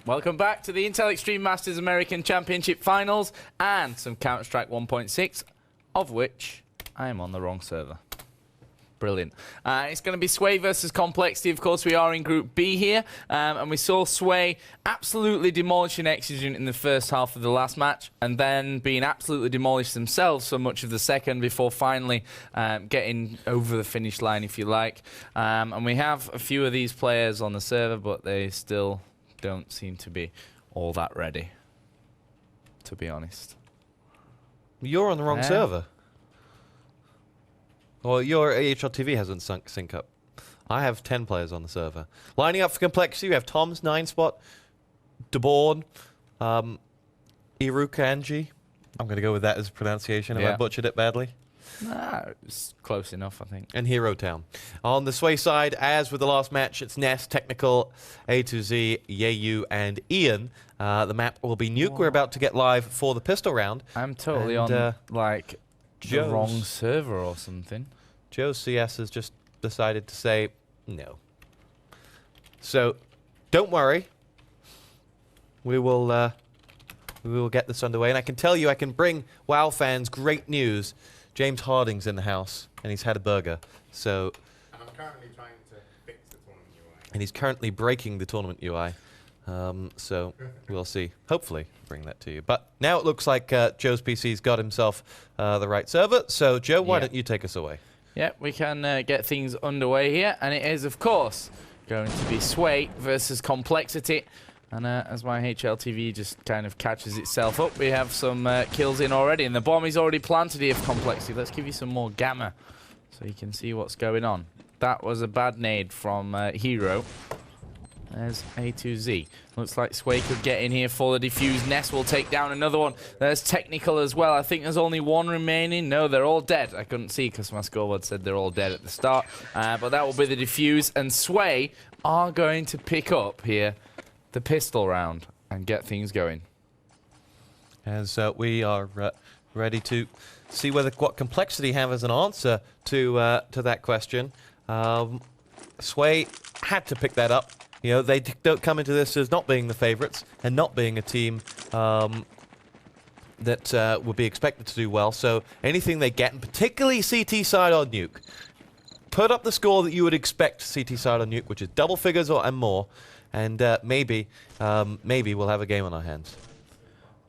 Welcome back to the Intel Extreme Masters American Championship Finals and some Counter-Strike 1.6, of which I am on the wrong server. Brilliant. It's going to be Sway versus Complexity. Of course, we are in Group B here, and we saw Sway absolutely demolishing Exigent in the first half of the last match, and then being absolutely demolished themselves for much of the second before finally getting over the finish line, if you like. And we have a few of these players on the server, but they still don't seem to be all that ready, to be honest. You're on the wrong server. Well, your AHL TV hasn't sync up. I have 10 players on the server. Lining up for Complexity, we have Tom's 9-spot, DeBorn, Irukanji. I'm going to go with that as a pronunciation. Have I butchered it badly? Nah, it's close enough, I think. And Hero Town. On the Sway side, as with the last match, it's Ness, Technical, A2Z, Yeyu, and Ian. The map will be Nuke. We're about to get live for the pistol round. I'm totally on, like, the wrong server or something. Joe's CS has just decided to say no. So, don't worry. We will get this underway. And I can tell you, I can bring WoW fans great news. James Harding's in the house, and he's had a burger. So, and I'm currently trying to fix the tournament UI. And he's currently breaking the tournament UI. So, we'll see. Hopefully, bring that to you. But now it looks like Joe's PC's got himself the right server. So, Joe, why don't you take us away? Yeah, we can get things underway here. And it is, of course, going to be Sway versus Complexity. And as my HLTV just kind of catches itself up, we have some kills in already. And the bomb is already planted here for Complexity. Let's give you some more gamma so you can see what's going on. That was a bad nade from Hero. There's A2Z. Looks like Sway could get in here for the defuse. Ness will take down another one. There's Technical as well. I think there's only one remaining. No, they're all dead. I couldn't see because my scoreboard said they're all dead at the start. But that will be the defuse. And Sway are going to pick up here the pistol round and get things going. As we are ready to see what Complexity have as an answer to that question. Sway had to pick that up. You know, they don't come into this as not being the favorites and not being a team that would be expected to do well. So anything they get, and particularly CT side on Nuke, put up the score that you would expect CT side on Nuke, which is double figures and more. And maybe we'll have a game on our hands.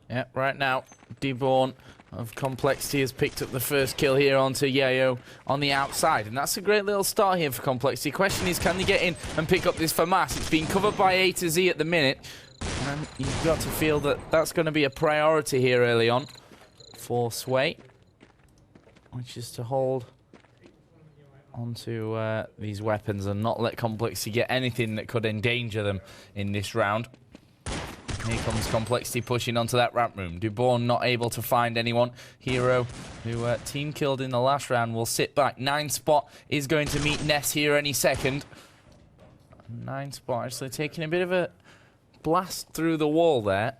Yeah, right now, DeBorn of Complexity has picked up the first kill here onto Yayo on the outside. And that's a great little start here for Complexity. Question is, can they get in and pick up this FAMAS? It's being covered by A2Z at the minute. And you've got to feel that that's going to be a priority here early on for Sway, which is to hold onto these weapons and not let Complexity get anything that could endanger them in this round. Here comes Complexity pushing onto that ramp room. DeBorn not able to find anyone. Hero, who team killed in the last round, will sit back. 9-spot is going to meet Ness here any second. 9-spot actually taking a bit of a blast through the wall there.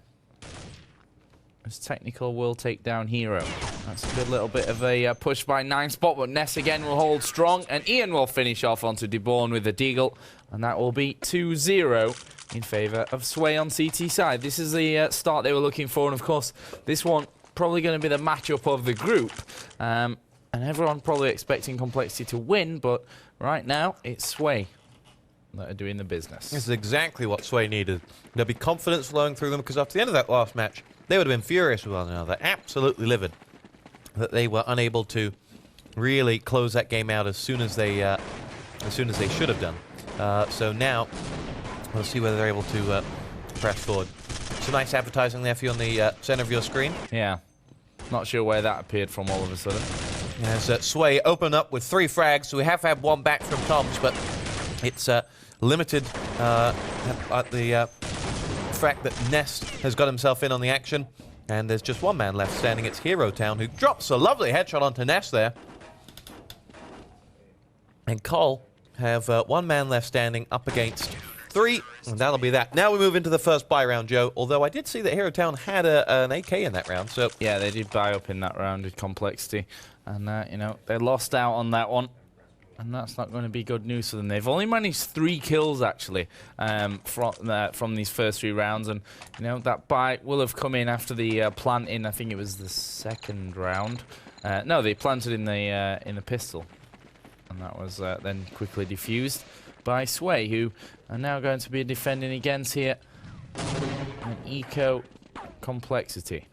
As Technical will take down Hero. That's a good little bit of a push by 9-spot, but Ness again will hold strong, and Ian will finish off onto DeBorn with a deagle, and that will be 2-0 in favour of Sway on CT side. This is the start they were looking for, and of course, this one probably going to be the matchup of the group, and everyone probably expecting Complexity to win, but right now, it's Sway that are doing the business. This is exactly what Sway needed. There'll be confidence flowing through them, because after the end of that last match, they would have been furious with one another, absolutely livid that they were unable to really close that game out as soon as they should have done. So now we'll see whether they're able to press forward. Some nice advertising there for you on the center of your screen. Yeah, not sure where that appeared from all of a sudden. As Sway open up with 3 frags, so we have had one back from Tom's, but it's limited at the fact that Ness has got himself in on the action, and there's just one man left standing. It's Hero Town, who drops a lovely headshot onto Ness there. And Cole have one man left standing up against 3, and that'll be that. Now we move into the first buy round, Joe, although I did see that Hero Town had an AK in that round, so... Yeah, they did buy up in that round with Complexity, and, you know, they lost out on that one. And that's not going to be good news for them. They've only managed 3 kills, actually, from these first 3 rounds. And, you know, that bite will have come in after the planting. I think it was the second round. No, they planted in the pistol. And that was then quickly defused by Sway, who are now going to be defending against here. An eco complexity.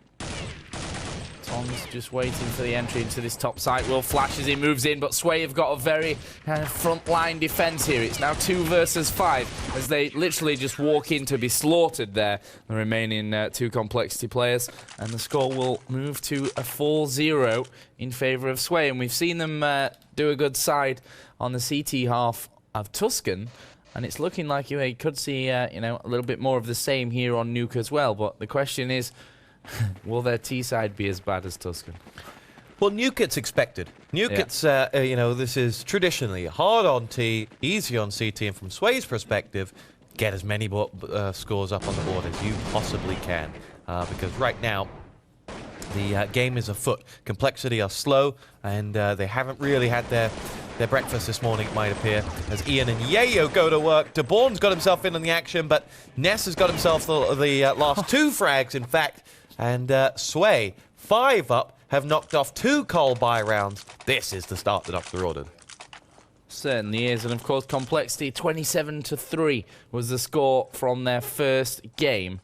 Tom's just waiting for the entry into this top site. Will flash as he moves in, but Sway have got a very kind of front-line defense here. It's now 2 versus 5 as they literally just walk in to be slaughtered there, the remaining 2 complexity players. And the score will move to a 4-0 in favor of Sway. And we've seen them do a good side on the CT half of Tuscan. And it's looking like you could see you know, a little bit more of the same here on Nuke as well. But the question is, will their T side be as bad as Tuscan? Well, Nuke it's expected. Nuke it's, you know, this is traditionally hard on T, easy on CT, and from Sway's perspective, get as many scores up on the board as you possibly can. Because right now, the game is afoot. Complexity are slow, and they haven't really had their breakfast this morning, it might appear, as Ian and Yayo go to work. DeBourne's got himself in on the action, but Ness has got himself the last 2 frags, in fact. And Sway, 5 up, have knocked off 2 Cole buy rounds. This is the start that Doctor ordered. Certainly is, and of course Complexity 27-3 was the score from their first game,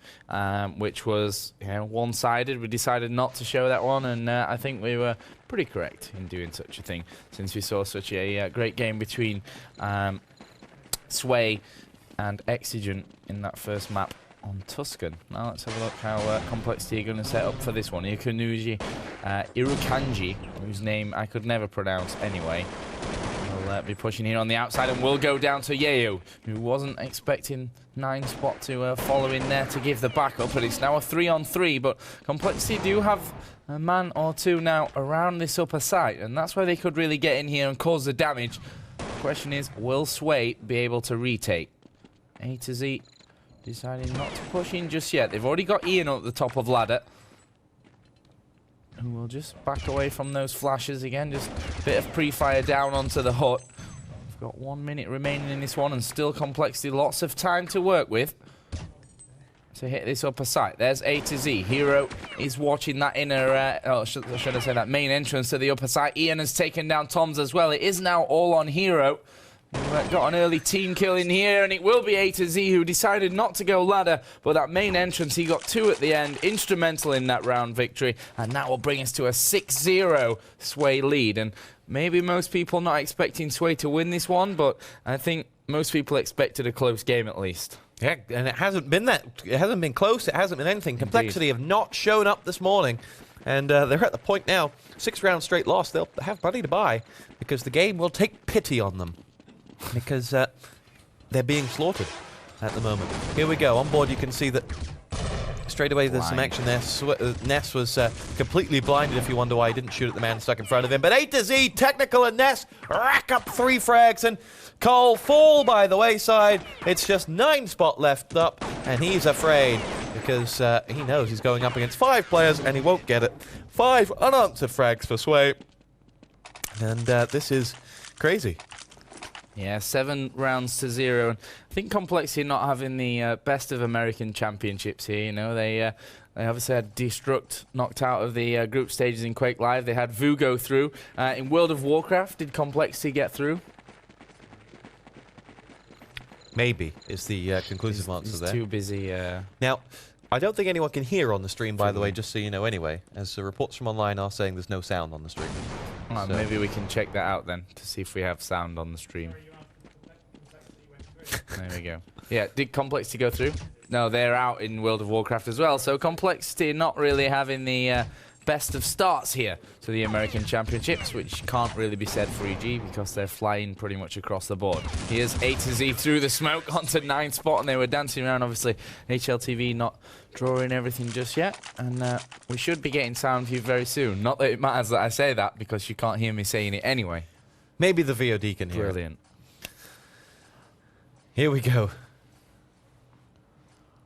which was, you know, one-sided. We decided not to show that one, and I think we were pretty correct in doing such a thing, since we saw such a great game between Sway and Exigent in that first map on Tuscan. Now let's have a look how Complexity are going to set up for this one. Ikunuji Irukanji, whose name I could never pronounce anyway, will be pushing here on the outside and will go down to Yayo, who wasn't expecting 9 spot to follow in there to give the backup, but it's now a 3-on-3, but Complexity do have a man or 2 now around this upper site, and that's where they could really get in here and cause the damage. The question is, will Sway be able to retake? A to Z deciding not to push in just yet. They've already got Ian up the top of ladder, who will just back away from those flashes again. Just a bit of pre-fire down onto the hut. We've got 1 minute remaining in this one, and still Complexity lots of time to work with to hit this upper site. There's A to Z. Hero is watching that inner, should I say that main entrance to the upper site. Ian has taken down Tom's as well. It is now all on Hero. We've got an early team kill in here, and it will be A to Z, who decided not to go ladder, but that main entrance, he got 2 at the end, instrumental in that round victory, and that will bring us to a 6-0 Sway lead. And maybe most people not expecting Sway to win this one, but I think most people expected a close game at least. Yeah, and it hasn't been that. It hasn't been close. It hasn't been anything. Complexity have not shown up this morning, and they're at the point now, 6 rounds straight loss. They'll have money to buy because the game will take pity on them. Because they're being slaughtered at the moment. Here we go. On board, you can see that straight away there's some action there. Ness was completely blinded, if you wonder why he didn't shoot at the man stuck in front of him. But A to Z, Technical and Ness rack up 3 frags, and Cole fall by the wayside. It's just 9 spot left up, and he's afraid because he knows he's going up against 5 players, and he won't get it. 5 unanswered frags for Sway. And this is crazy. Yeah, 7 rounds to 0. And I think Complexity not having the best of American Championships here. You know, they obviously had Destruct knocked out of the group stages in Quake Live. They had Vu go through. In World of Warcraft, did Complexity get through? Maybe is the conclusive answer he's there. Too busy. Now, I don't think anyone can hear on the stream, by the way, just so you know anyway, as the reports from online are saying there's no sound on the stream. So maybe we can check that out then to see if we have sound on the stream. There we go. Yeah, did Complexity go through? No, they're out in World of Warcraft as well. So Complexity not really having the best of starts here to the American Championships, which can't really be said for EG because they're flying pretty much across the board. Here's A to Z through the smoke onto 9 spot, and they were dancing around. Obviously, HLTV not drawing everything just yet, and we should be getting sound view very soon. Not that it matters that I say that, because you can't hear me saying it anyway. Maybe the VOD can hear. Brilliant. Here we go.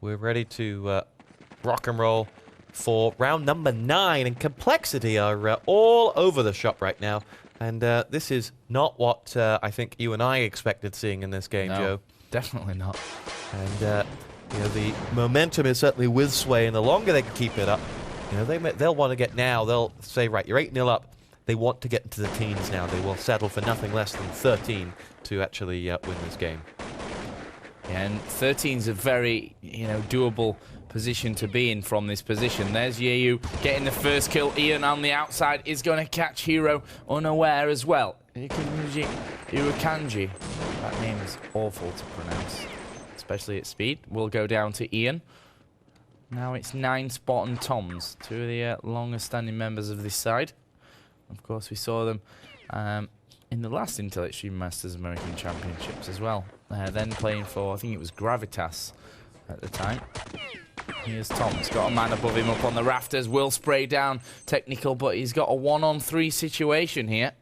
We're ready to rock and roll for round number 9, and Complexity are all over the shop right now. And this is not what I think you and I expected seeing in this game, No, Joe. definitely not. And you know, the momentum is certainly with Sway, and the longer they can keep it up, you know, they'll want to get now. They'll say, right, you're 8-0 up. They want to get into the teens now. They will settle for nothing less than 13 to actually win this game. Yeah, and 13's a very, you know, doable position to be in from this position. There's Yeyu getting the first kill. Ian on the outside is going to catch Hero unaware as well. Irukanji. That name is awful to pronounce, especially at speed. Will go down to Ian. Now it's 9 Spot and Toms, two of the longest standing members of this side. Of course, we saw them in the last Intel Extreme Masters American Championships as well. Then playing for, I think it was Gravitas at the time. Here's Tom's got a man above him up on the rafters. Will spray down Technical, but he's got a 1-on-3 situation here.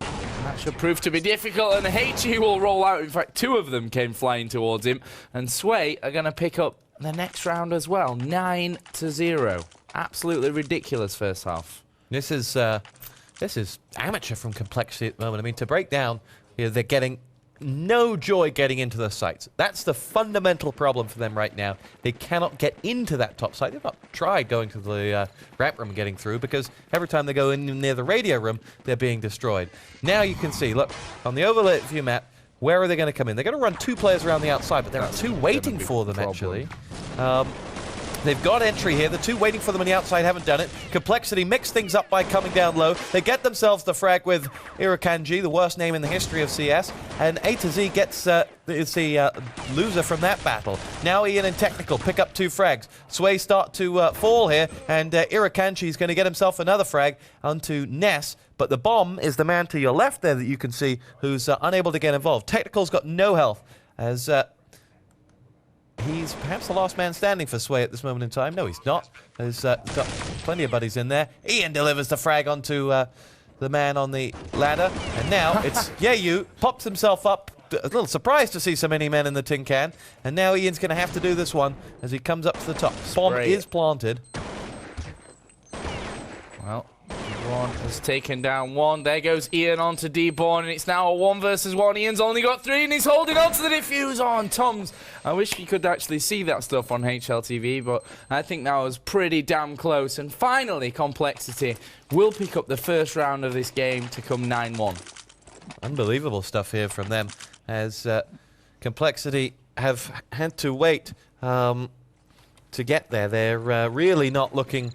That should prove to be difficult, and HE will roll out. In fact, 2 of them came flying towards him, and Sway are going to pick up the next round as well. 9-0. Absolutely ridiculous first half. This is amateur from Complexity at the moment. I mean, to break down, you know, they're getting no joy getting into the sites. That's the fundamental problem for them right now. They cannot get into that top site. They've not tried going to the ramp room and getting through, because every time they go in near the radio room, they're being destroyed. Now you can see, look, on the overlay view map, where are they going to come in? They're going to run 2 players around the outside, but there are 2 waiting for them, actually. They've got entry here. The 2 waiting for them on the outside haven't done it. Complexity mix things up by coming down low. They get themselves the frag with Irukanji, the worst name in the history of CS. And A to Z gets the loser from that battle. Now Ian and Technical pick up 2 frags. Sway start to fall here, and Irukanji is going to get himself another frag onto Ness. But the bomb is the man to your left there that you can see who's unable to get involved. Technical's got no health, as he's perhaps the last man standing for Sway at this moment in time. No, he's not. He's got plenty of buddies in there. Ian delivers the frag onto the man on the ladder. And now it's Yeyu, pops himself up. A little surprised to see so many men in the tin can. And now Ian's going to have to do this one as he comes up to the top. Bomb is planted. Well, one has taken down 1. There goes Ian onto D-Born, and it's now a 1 versus 1. Ian's only got 3, and he's holding on to the defuse on Toms. I wish you could actually see that stuff on HLTV, but I think that was pretty damn close. And finally, Complexity will pick up the first round of this game to come 9-1. Unbelievable stuff here from them, as Complexity have had to wait to get there. They're really not looking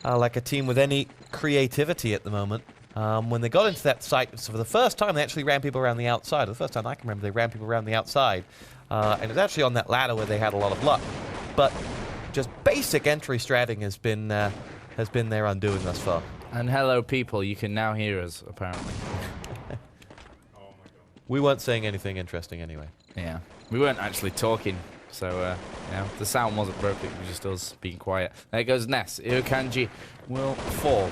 like a team with any creativity at the moment. When they got into that site, so for the first time, they actually ran people around the outside. The first time I can remember, they ran people around the outside. And it was actually on that ladder where they had a lot of luck. But just basic entry stratting has been their undoing thus far. And hello, people. You can now hear us, apparently. Oh my god. We weren't saying anything interesting anyway. Yeah. We weren't actually talking. So, you know, the sound wasn't broken. It was just us being quiet. There goes Ness. Irukanji will fall.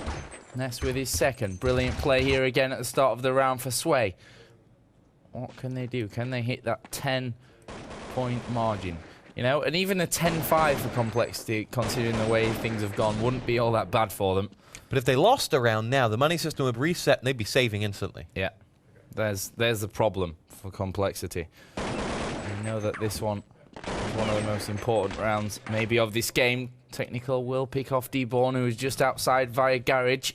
Ness with his second. Brilliant play here again at the start of the round for Sway. What can they do? Can they hit that 10-point margin? You know, and even a 10-5 for Complexity, considering the way things have gone, wouldn't be all that bad for them. But if they lost a round now, the money system would reset and they'd be saving instantly. Yeah. There's the problem for Complexity. You know that this one is one of the most important rounds, maybe, of this game. Technical will pick off D-Born, who is just outside via garage.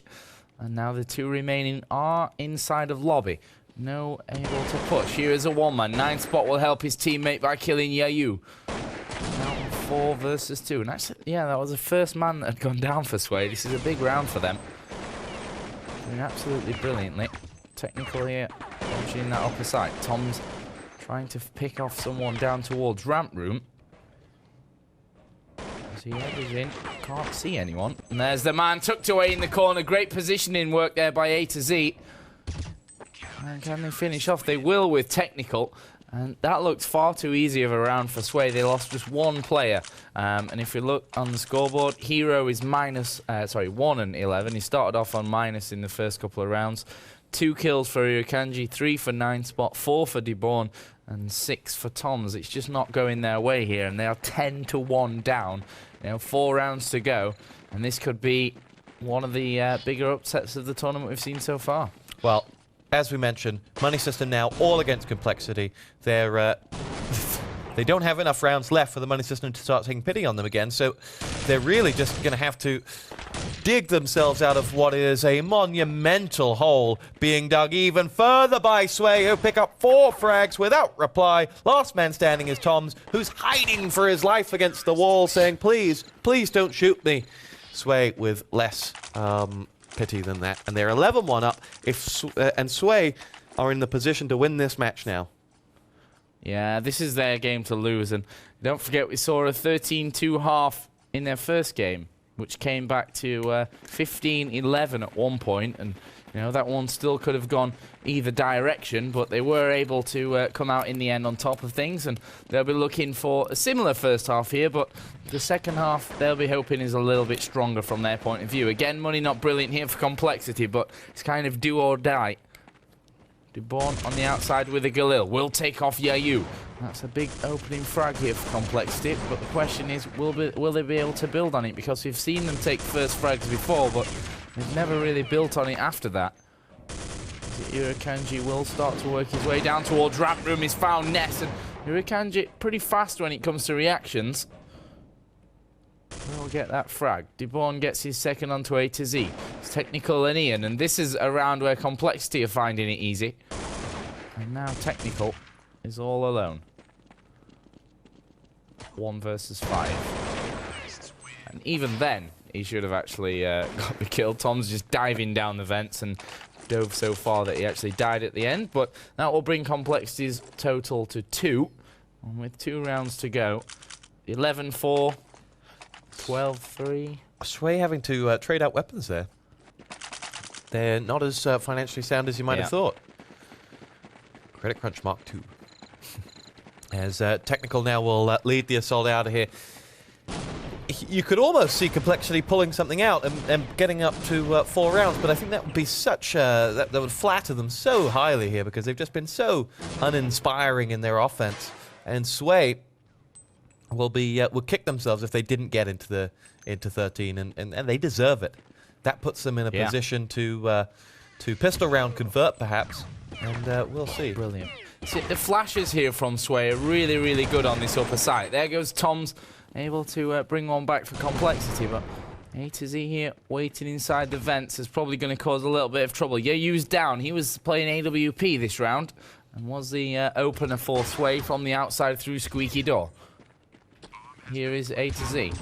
And now the 2 remaining are inside of lobby. No able to push. Here is a 1-man. 9 Spot will help his teammate by killing Yeyu. Now 4 versus 2. And actually, yeah, that was the first man that had gone down for Sway. This is a big round for them. Doing absolutely brilliantly. Technical here, watching that upper side. Tom's trying to pick off someone down towards ramp room. As he heads in, can't see anyone. And there's the man tucked away in the corner. Great positioning work there by A to Z. And can they finish off? They will with Technical. And that looked far too easy of a round for Sway. They lost just 1 player. And if you look on the scoreboard, Hero is -1 and 11. He started off on minus in the first couple of rounds. 2 kills for Irukanji, 3 for 9 Spot, 4 for D-Born, and 6 for Toms. It's just not going their way here, and they are 10-1 down. You know, 4 rounds to go, and this could be one of the bigger upsets of the tournament we've seen so far. Well, as we mentioned, Money System now all against Complexity. They're they don't have enough rounds left for the Money System to start taking pity on them again, so they're really just going to have to dig themselves out of what is a monumental hole, being dug even further by Sway, who pick up 4 frags without reply. Last man standing is Toms, who's hiding for his life against the wall, saying, please, please don't shoot me. Sway with less pity than that, and they're 11-1 up, and Sway are in the position to win this match now. Yeah, this is their game to lose, and don't forget we saw a 13-2 half in their first game, which came back to 15-11 at one point, and you know that one still could have gone either direction, but they were able to come out in the end on top of things, and they'll be looking for a similar first half here, but the second half they'll be hoping is a little bit stronger from their point of view. Again, money not brilliant here for Complexity, but it's kind of do or die. Duborn on the outside with a Galil. Will take off Yayu. That's a big opening frag here for Complexity, but the question is, will they be able to build on it? Because we've seen them take first frags before, but they've never really built on it after that. Irakanji will start to work his way down towards ramp room. He's found Ness, and Irakanji pretty fast when it comes to reactions. We'll get that frag. Duborn gets his second onto A to Z. It's Technical and Ian, and this is a round where Complexity are finding it easy. And now Technical is all alone. 1 versus 5. And even then, he should have actually got the kill. Tom's just diving down the vents and dove so far that he actually died at the end. But that will bring Complexity's total to 2. And with 2 rounds to go, 11-4. 12-3. Sway having to trade out weapons there. They're not as financially sound as you might have thought. Credit Crunch Mark II. As Technical now will lead the assault out of here. You could almost see Complexity pulling something out and getting up to 4 rounds, but I think that would be such that would flatter them so highly here, because they've just been so uninspiring in their offense. And Sway will kick themselves if they didn't get into 13, and they deserve it. That puts them in a position to pistol round convert perhaps, and we'll see. Brilliant. See, the flashes here from Sway are really, really good on this upper side. There goes Tom's, able to bring one back for Complexity, but A to Z here waiting inside the vents is probably going to cause a little bit of trouble. Yayu's down. He was playing AWP this round and was the opener for Sway from the outside through Squeaky Door. Here is A to Z.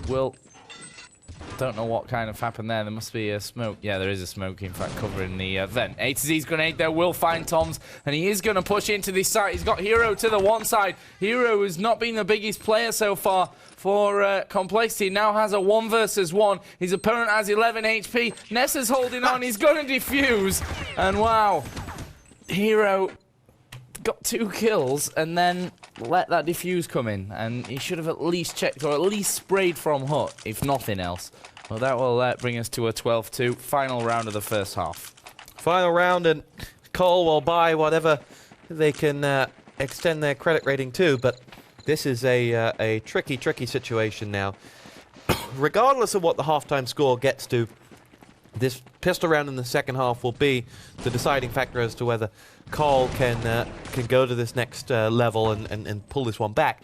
Don't know what kind of happened there. There must be a smoke. Yeah, there is a smoke, in fact, covering the vent. A to Z's grenade there will find Tom's, and he is going to push into this site. He's got Hero to the one side. Hero has not been the biggest player so far for Complexity. Now has a 1 versus 1. His opponent has 11 HP. Nessa's holding on. He's going to defuse. And wow, Hero got 2 kills and then let that defuse come in, and he should have at least checked or at least sprayed from hut, if nothing else. Well, that will bring us to a 12-2 final round of the first half. Final round, and Cole will buy whatever they can extend their credit rating to, but this is a tricky situation now. Regardless of what the halftime score gets to, this pistol round in the second half will be the deciding factor as to whether Cole can go to this next level and pull this one back.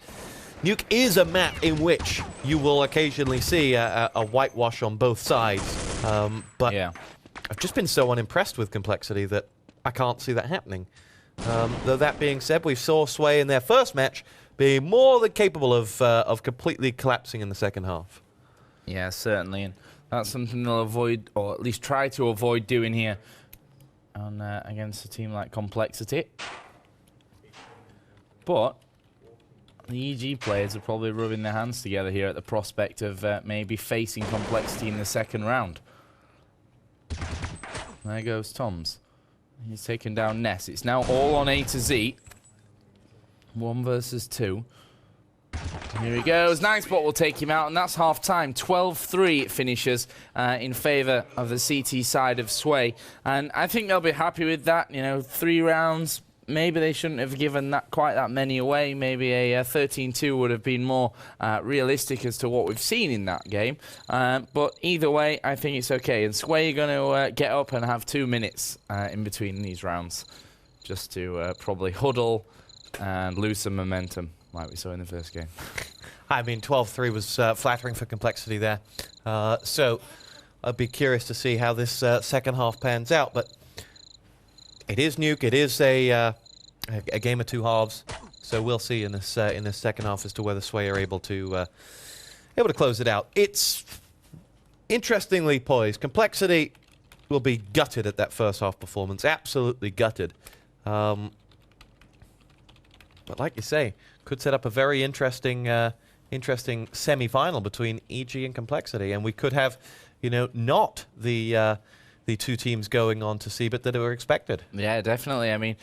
Nuke is a map in which you will occasionally see a whitewash on both sides, but I've just been so unimpressed with Complexity that I can't see that happening. Though that being said, we saw Sway in their first match be more than capable of completely collapsing in the second half. Yeah, certainly, and that's something they'll avoid, or at least try to avoid doing here on against a team like Complexity. But the EG players are probably rubbing their hands together here at the prospect of maybe facing Complexity in the second round. There goes Toms. He's taken down Ness. It's now all on A to Z. 1 versus 2. Here he goes. Nice spot will take him out, and that's half time. 12-3 it finishes in favor of the CT side of Sway. And I think they'll be happy with that. You know, 3 rounds, maybe they shouldn't have given quite that many away. Maybe a 13-2 would have been more realistic as to what we've seen in that game. But either way, I think it's okay. And Sway are going to get up and have 2 minutes in between these rounds, just to probably huddle and lose some momentum, like we saw in the first game. I mean, 12-3 was flattering for Complexity there. So I'd be curious to see how this second half pans out. But it is Nuke. It is a game of two halves. So we'll see in this second half as to whether Sway are able to close it out. It's interestingly poised. Complexity will be gutted at that first half performance. Absolutely gutted. But like you say, could set up a very interesting semi-final between EG and Complexity, and we could have, not the two teams going on to see, but that were expected. Yeah, definitely. I mean,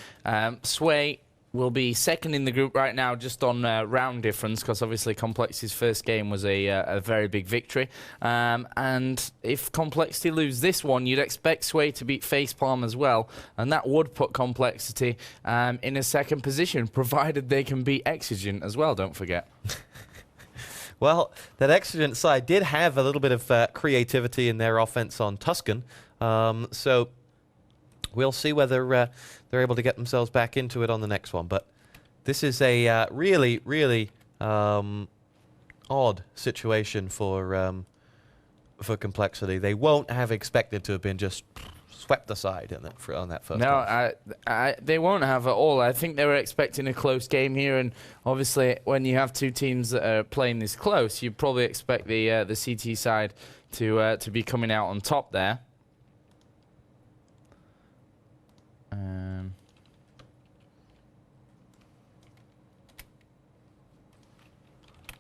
Sway will be second in the group right now, just on round difference, because obviously Complexity's first game was a very big victory. And if Complexity lose this one, you'd expect Sway to beat Facepalm as well, and that would put Complexity in a second position, provided they can beat Exigent as well, don't forget. Well, that Exigent side did have a little bit of creativity in their offense on Tuscan, so we'll see whether they're able to get themselves back into it on the next one. But this is a really, really odd situation for Complexity. They won't have expected to have been just swept aside on that first. No, they won't have at all. I think they were expecting a close game here, and obviously when you have two teams that are playing this close, you probably expect the CT side to be coming out on top there.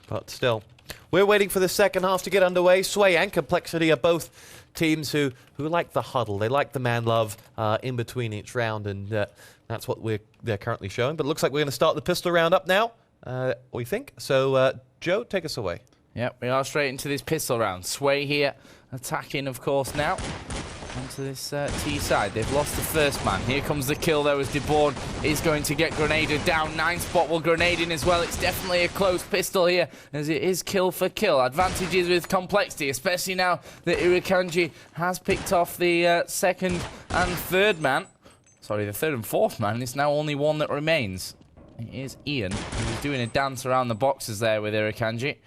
But still, we're waiting for the second half to get underway. Sway and Complexity are both teams who like the huddle. They like the man love in between each round, and that's what they're currently showing. But it looks like we're going to start the pistol round up now, we think. So, Joe, take us away. Yep, we are straight into this pistol round. Sway here attacking, of course, now onto this T side. They've lost the first man. Here comes the kill, though, as DeBorn is going to get grenaded down. 9 spot will grenade in as well. It's definitely a close pistol here, as it is kill for kill. Advantages with Complexity, especially now that Irakanji has picked off the second and third man. Sorry, the third and fourth man. It's now only one that remains. It is Ian, who's doing a dance around the boxes there with Irakanji.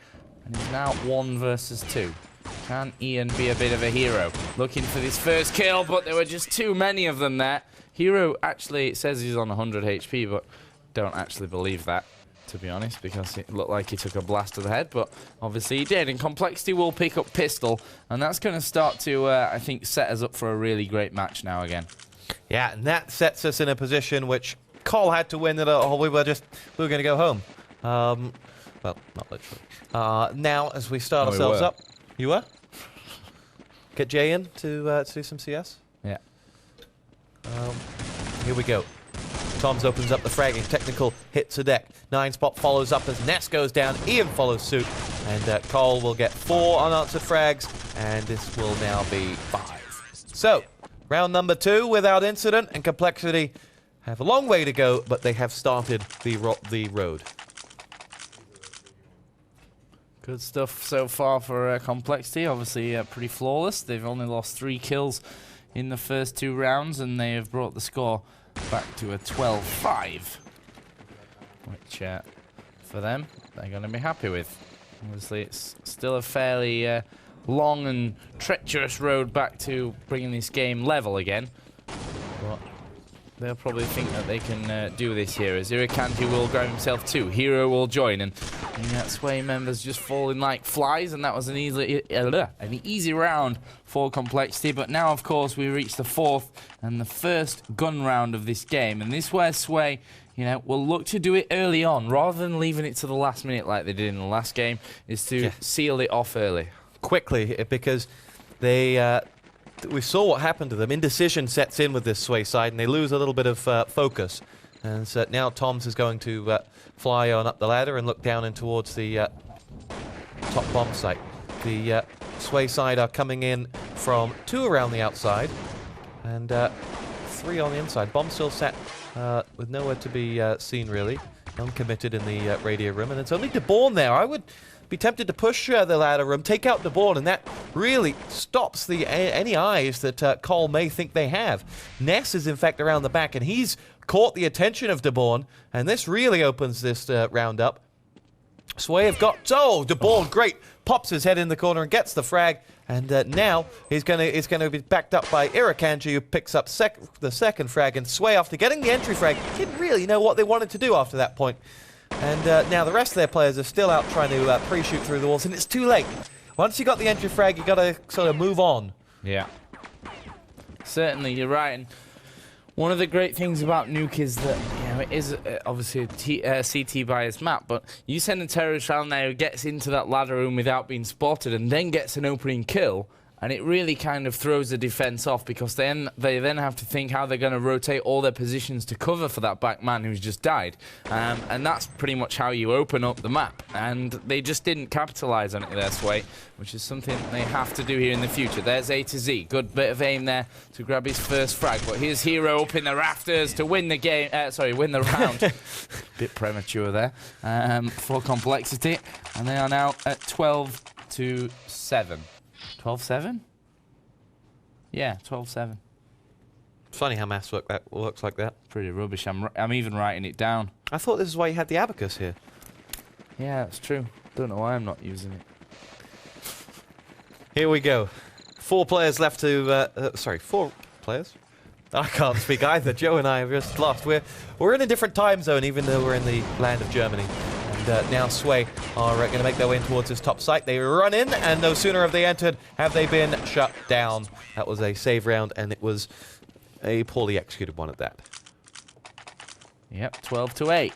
And he's now 1 versus 2. Can Ian be a bit of a hero? Looking for this first kill, but there were just too many of them there. Hero actually says he's on 100 HP, but don't actually believe that, to be honest, because it looked like he took a blast to the head, but obviously he did. And Complexity will pick up pistol, and that's going to start to, I think, set us up for a really great match now again. Yeah, and that sets us in a position which Cole had to win. That we were going to go home. Well, not literally. Now, as we start ourselves up. You were? Get Jay in to do some CS? Yeah. Here we go. Toms opens up the fragging. Technical hits a deck. 9 spot follows up as Ness goes down. Ian follows suit. And Cole will get 4 unanswered frags. And this will now be 5. So, round number 2 without incident. And Complexity have a long way to go, but they have started the road. Good stuff so far for Complexity. Obviously pretty flawless. They've only lost 3 kills in the first 2 rounds, and they have brought the score back to a 12-5, which for them, they're going to be happy with. Obviously, it's still a fairly long and treacherous road back to bringing this game level again. But they'll probably think that they can do this here, as Irakanji will grab himself 2. Hero will join, and Sway members just falling like flies, and that was an easy round for Complexity. But now, of course, we reach the 4th and the first gun round of this game, and this is where Sway, will look to do it early on, rather than leaving it to the last minute like they did in the last game, is to seal it off early. Quickly, because they... we saw what happened to them. Indecision sets in with this Sway side, and they lose a little bit of focus. And so now Toms is going to fly on up the ladder and look down in towards the top bomb site. The Sway side are coming in from 2 around the outside, and 3 on the inside. Bomb still set with nowhere to be seen, really. Uncommitted in the radio room. And it's only DeBorn there. I would be tempted to push the ladder room, take out DeBorn, and that really stops any eyes that Cole may think they have. Ness is, in fact, around the back, and he's caught the attention of DeBorn, and this really opens this round up. Sway have got... Oh, DeBorn, great. Pops his head in the corner and gets the frag. And now he's going to be backed up by Irakanji, who picks up the second frag. And Sway, after getting the entry frag, didn't really know what they wanted to do after that point. And now the rest of their players are still out trying to pre-shoot through the walls, and it's too late. Once you got the entry frag, you got to sort of move on. Yeah. Certainly, you're right. And one of the great things about Nuke is that, you know, it is obviously a CT biased map, but you send a terrorist round there who gets into that ladder room without being spotted and then gets an opening kill, and it really kind of throws the defense off, because they then have to think how they're going to rotate all their positions to cover for that back man who's just died. And that's pretty much how you open up the map. And they just didn't capitalize on it there, Sway, which is something they have to do here in the future. There's A to Z. Good bit of aim there to grab his first frag. But here's Hero up in the rafters to win the game. Win the round. Bit premature there for Complexity. And they are now at 12-7. 12-7? Yeah, 12-7. It's funny how maths works like that. Pretty rubbish. I'm even writing it down. I thought this is why you had the abacus here. Yeah, that's true. Don't know why I'm not using it. Here we go. 4 players left to... 4 players? I can't speak either. Joe and I have just lost. We're in a different time zone, even though we're in the land of Germany. Now Sway are going to make their way in towards this top site. They run in, and no sooner have they entered, have they been shut down. That was a save round, and it was a poorly executed one at that. Yep, 12-8.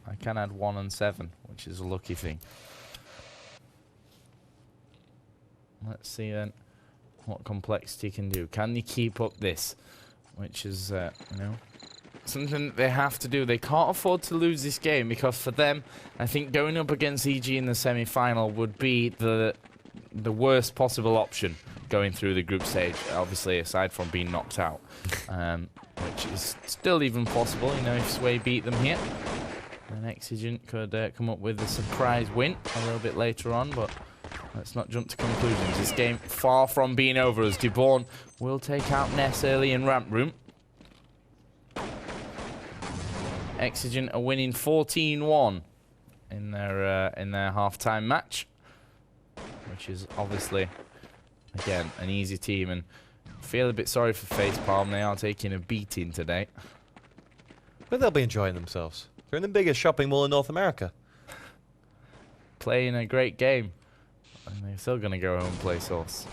I can add 1 and 7, which is a lucky thing. Let's see then what Complexity can do. Can they keep up this? Which is, you know, something that they have to do. They can't afford to lose this game, because for them, I think going up against EG in the semi-final would be the worst possible option going through the group stage, obviously, aside from being knocked out, which is still even possible, you know, if Sway beat them here. Then Exigent could come up with a surprise win a little bit later on, but let's not jump to conclusions. This game far from being over, as DeBorn will take out Ness early in ramp room. Exigent are winning 14-1 in their half-time match, which is obviously, again, an easy team. And I feel a bit sorry for Facepalm. They are taking a beating today. But they'll be enjoying themselves. They're in the biggest shopping mall in North America. Playing a great game. And they're still going to go home and play Source.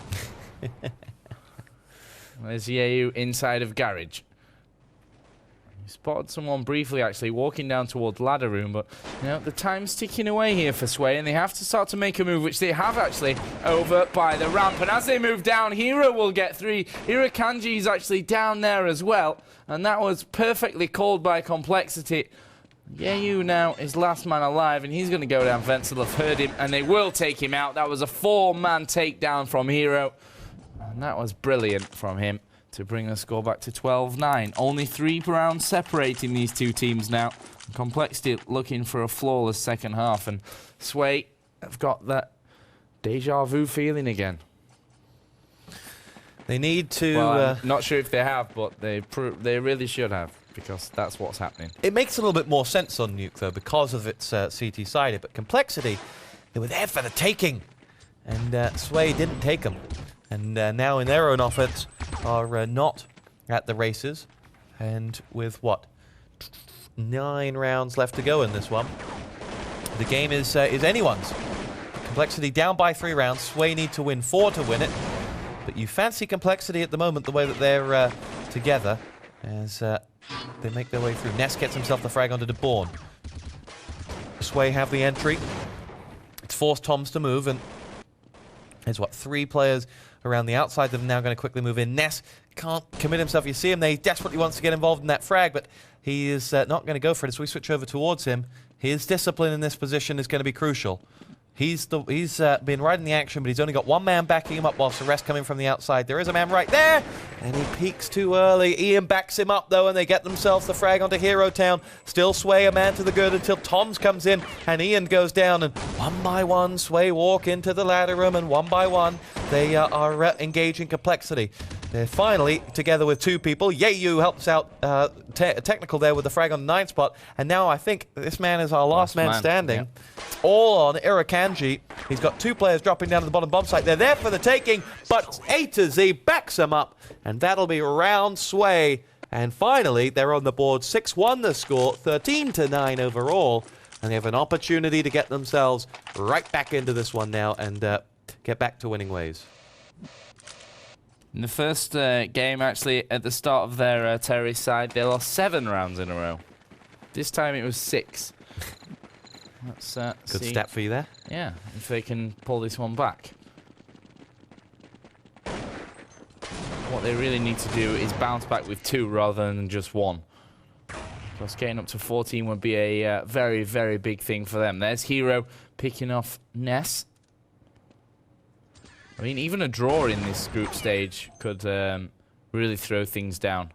There's Yeu inside of Garage. Spotted someone briefly, actually, walking down towards ladder room, but, you know, the time's ticking away here for Sway, and they have to start to make a move, which they have, actually, over by the ramp. And as they move down, Hero will get 3. Irakanji is actually down there as well, and that was perfectly called by Complexity. Yeu now is last man alive, and he's going to go down. Wenzel have heard him, and they will take him out. That was a 4-man takedown from Hero, and that was brilliant from him to bring the score back to 12-9. Only 3 rounds separating these two teams now. Complexity looking for a flawless second half, and Sway have got that deja vu feeling again. They need to... Well, I'm not sure if they have, but they really should have, because that's what's happening. It makes a little bit more sense on Nuke, though, because of its CT side. But Complexity, they were there for the taking, and Sway didn't take them. And now in their own offense are not at the races. And with, what, 9 rounds left to go in this one, the game is anyone's. Complexity down by 3 rounds. Sway need to win 4 to win it. But you fancy Complexity at the moment, the way that they're together, as they make their way through. Ness gets himself the frag onto DeBorn. Sway have the entry. It's forced Toms to move, and there's, what, 3 players around the outside that are now going to quickly move in. Ness can't commit himself. You see him there. He desperately wants to get involved in that frag, but he is not going to go for it. As we switch over towards him, his discipline in this position is going to be crucial. He's been riding the action, but he's only got one man backing him up whilst the rest coming from the outside. There is a man right there, and he peeks too early. Ian backs him up, though, and they get themselves the frag onto Hero Town. Still Sway a man to the good until Toms comes in, and Ian goes down, and one by one, Sway walk into the ladder room, and one by one, they are engaging Complexity. They're finally together with two people. Yeyu helps out Technical there with the frag on the 9 spot. And now I think this man is our last man standing. Yeah. All on Irakanji. He's got 2 players dropping down to the bottom bomb site. They're there for the taking, but A to Z backs them up. And that'll be round Sway. And finally, they're on the board. 6-1 the score, 13-9 overall. And they have an opportunity to get themselves right back into this one now and get back to winning ways. In the first game, actually, at the start of their terrorist side, they lost 7 rounds in a row. This time it was 6. Let's Good see. stat for you there. Yeah, if they can pull this one back. What they really need to do is bounce back with 2 rather than just 1. Plus, getting up to 14 would be a very, very big thing for them. There's Hero picking off Ness. I mean, even a draw in this group stage could really throw things down.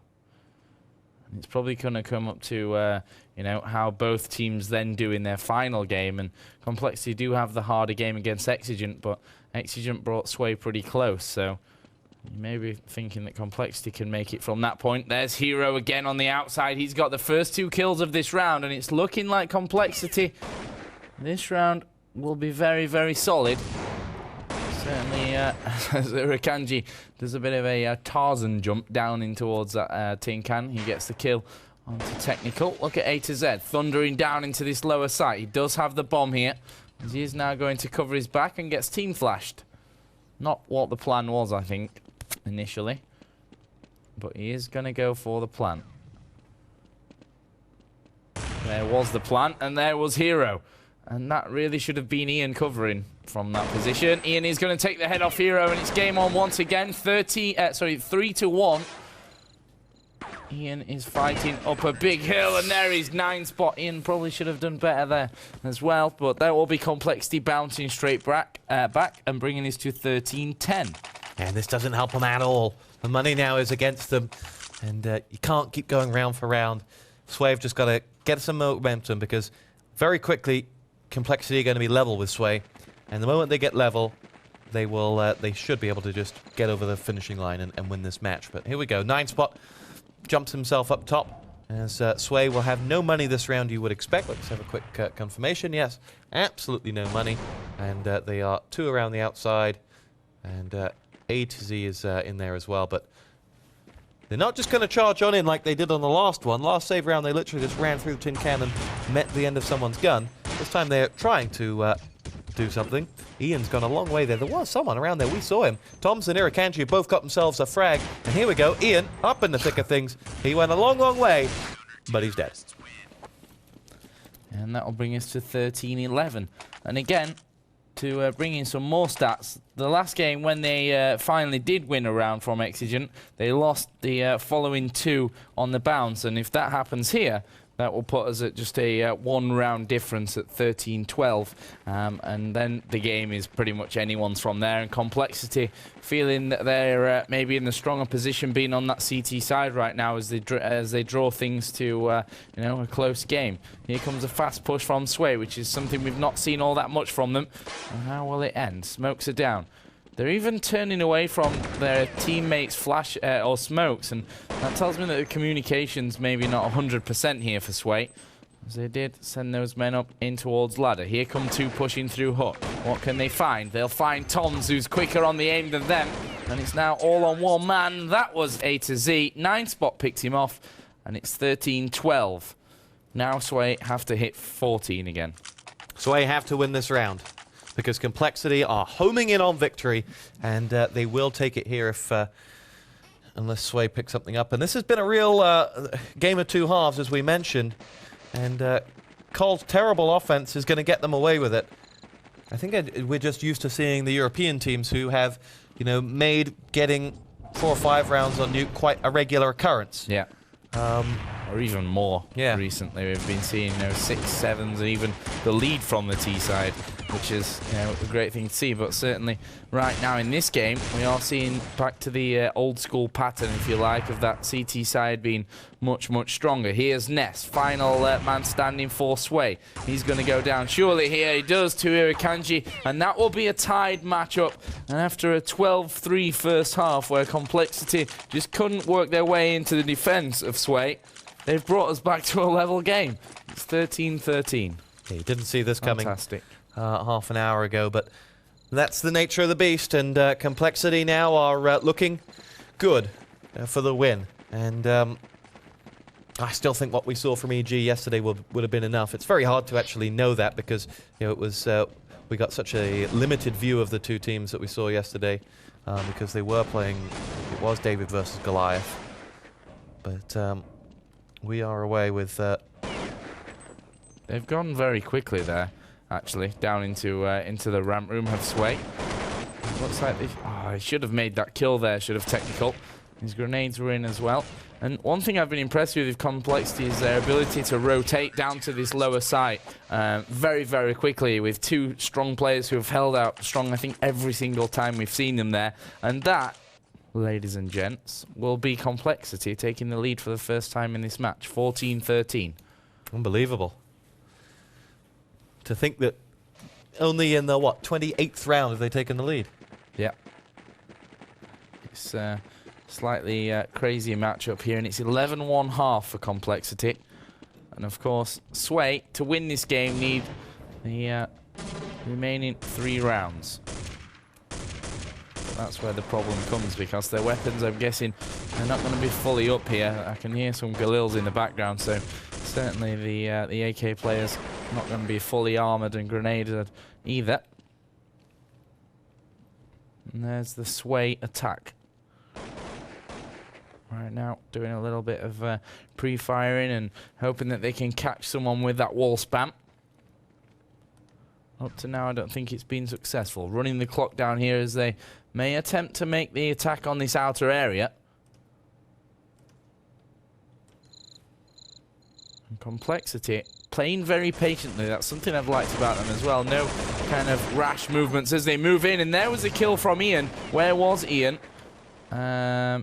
It's probably going to come up to, you know, how both teams then do in their final game. And Complexity do have the harder game against Exigent, but Exigent brought Sway pretty close. So you may be thinking that Complexity can make it from that point. There's Hero again on the outside. He's got the first 2 kills of this round, and it's looking like Complexity this round will be very, very solid. Certainly, Irakanji does a bit of a Tarzan jump down in towards that tin can. He gets the kill onto Technical. Look at A to Z, thundering down into this lower site. He does have the bomb here, as he is now going to cover his back and gets team flashed. Not what the plan was, I think, initially. But he is going to go for the plant. There was the plant, and there was Hero. And that really should have been Ian covering from that position. Ian is going to take the head off Hero, and it's game on once again. 3-1. Ian is fighting up a big hill, and there is 9 spot. Ian probably should have done better there as well, but that will be Complexity bouncing straight back and bringing us to 13-10. And this doesn't help them at all. The money now is against them, and you can't keep going round for round. Sway have just got to get some momentum, because very quickly Complexity are going to be level with Sway, and the moment they get level, they will. They should be able to just get over the finishing line and win this match. But here we go. 9 spot jumps himself up top, as Sway will have no money this round, you would expect. Let's have a quick confirmation. Yes, absolutely no money, and they are 2 around the outside, and A to Z is in there as well. But they're not just going to charge on in like they did on the last one. Last save round, they literally just ran through the tin can and met the end of someone's gun. This time they're trying to do something. Ian's gone a long way there. There was someone around there. We saw him. Toms and Irakanji both got themselves a frag. And here we go. Ian up in the thick of things. He went a long, long way, but he's dead. And that will bring us to 13-11. And again, to bring in some more stats, the last game when they finally did win a round from Exigent, they lost the following 2 on the bounce. And if that happens here, that will put us at just a 1 round difference at 13-12. And then the game is pretty much anyone's from there. And Complexity feeling that they're maybe in the stronger position being on that CT side right now as they draw things to you know, a close game. Here comes a fast push from Sway, which is something we've not seen all that much from them. And how will it end? Smokes are down. They're even turning away from their teammates' flash or smokes, and that tells me that the communication's maybe not 100% here for Sway, as they did send those men up in towards ladder. Here come 2 pushing through Hook. What can they find? They'll find Toms, who's quicker on the aim than them, and it's now all on 1 man. That was A to Z. 9 spot picked him off, and it's 13-12. Now Sway have to hit 14 again. Sway have to win this round, because Complexity are homing in on victory, and they will take it here if unless Sway picks something up. And this has been a real game of 2 halves, as we mentioned, and Cole's terrible offense is going to get them away with it. I think we're just used to seeing the European teams who have, you know, made getting 4 or 5 rounds on Nuke quite a regular occurrence. Yeah. or even more Yeah. recently. We've been seeing 6, 7s, and even the lead from the T side, which is a great thing to see. But certainly right now in this game, we are seeing back to the old school pattern, if you like, of that CT side being much, much stronger. Here's Ness, final man standing for Sway. He's going to go down surely here. He does to Irakanji, and that will be a tied matchup. And after a 12-3 first half where Complexity just couldn't work their way into the defense of Sway, they've brought us back to a level game. It's 13-13. Yeah, you didn't see this coming Fantastic. half an hour ago, but that's the nature of the beast, and Complexity now are looking good for the win. And I still think what we saw from EG yesterday would have been enough. It's very hard to actually know that because it was we got such a limited view of the two teams that we saw yesterday because they were playing. It was David versus Goliath, but we are away with. They've gone very quickly there, actually, down into the ramp room. Have Sway. Looks like they should have made that kill there. Should have technical. His grenades were in as well. And one thing I've been impressed with Complexity is their ability to rotate down to this lower site very, very quickly with two strong players who have held out strong, I think, every single time we've seen them there. And that, ladies and gents, will be Complexity taking the lead for the first time in this match, 14-13. Unbelievable. To think that only in the, 28th round have they taken the lead. Yeah. It's slightly crazy matchup here, and it's 11-1 half for Complexity. And of course, Sway, to win this game, need the remaining 3 rounds. That's where the problem comes, because their weapons, I'm guessing, they're not going to be fully up here. I can hear some Galils in the background, so certainly the AK players not going to be fully armored and grenaded either. And there's the Sway attack. Right now, doing a little bit of pre-firing and hoping that they can catch someone with that wall spam. Up to now, I don't think it's been successful. Running the clock down here as they may attempt to make the attack on this outer area. And Complexity playing very patiently. That's something I've liked about them as well. No kind of rash movements as they move in. And there was a kill from Ian. Where was Ian?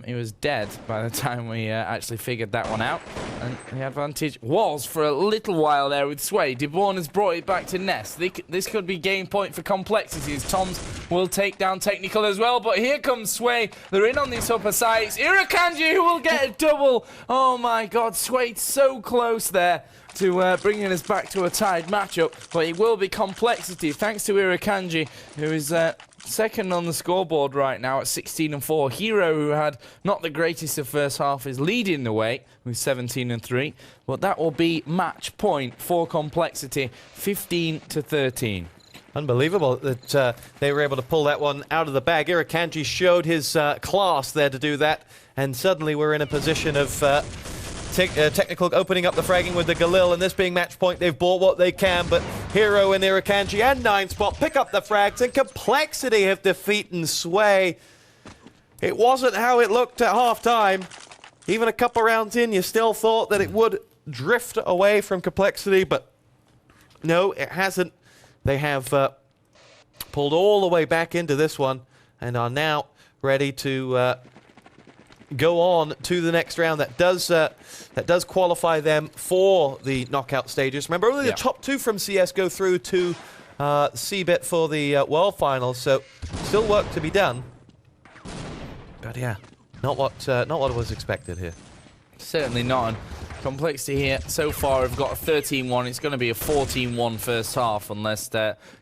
He was dead by the time we actually figured that one out. And the advantage was for a little while there with Sway. DeBorn has brought it back to Ness. This could be game point for Complexity as Toms will take down technical as well. But here comes Sway. They're in on these upper sides. Irakanji who will get a double. Oh my god, Sway so close there to bringing us back to a tied matchup. But it will be Complexity thanks to Irakanji, who is second on the scoreboard right now at 16-4. Hero, who had not the greatest of first half, is leading the way with 17-3. But that will be match point for Complexity, 15-13. Unbelievable that they were able to pull that one out of the bag. Irakanji showed his class there to do that, and suddenly we're in a position of technical opening up the fragging with the Galil, and this being match point, they've bought what they can, but Hero and Irakanji and 9spot pick up the frags, and Complexity have defeated Sway. It wasn't how it looked at half-time. Even a couple rounds in, you still thought that it would drift away from Complexity, but no, it hasn't. They have pulled all the way back into this one and are now ready to go on to the next round. That does qualify them for the knockout stages. Remember, only the top 2 from CS go through to CBIT for the World Finals, so still work to be done. But yeah, not what was expected here. Certainly not. And Complexity here so far have got a 13-1. It's going to be a 14-1 first half unless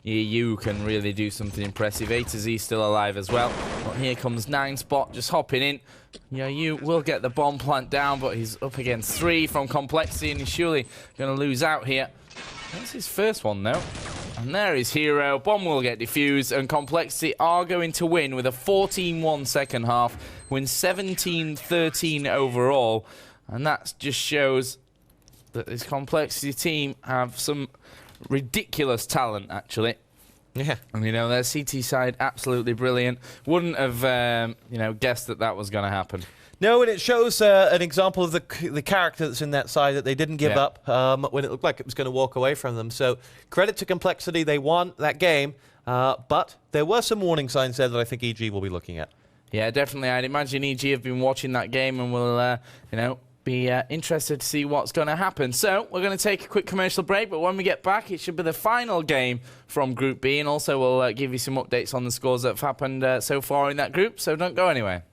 you can really do something impressive. A to Z still alive as well. But here comes 9spot just hopping in. Yeah, you will get the bomb plant down, but he's up against 3 from Complexity, and he's surely going to lose out here. That's his first one, though. And there is Hero. Bomb will get defused, and Complexity are going to win with a 14-1 second half. Win 17-13 overall. And that just shows that this Complexity team have some ridiculous talent, actually. Yeah. And, their CT side, absolutely brilliant. Wouldn't have, guessed that was going to happen. No, and it shows an example of the character that's in that side, that they didn't give up when it looked like it was going to walk away from them. So credit to Complexity, they won that game, but there were some warning signs there that I think EG will be looking at. Yeah, definitely. I'd imagine EG have been watching that game and will, be interested to see what's going to happen. So we're going to take a quick commercial break, but when we get back, it should be the final game from Group B, and also we'll give you some updates on the scores that have happened so far in that group, so don't go anywhere.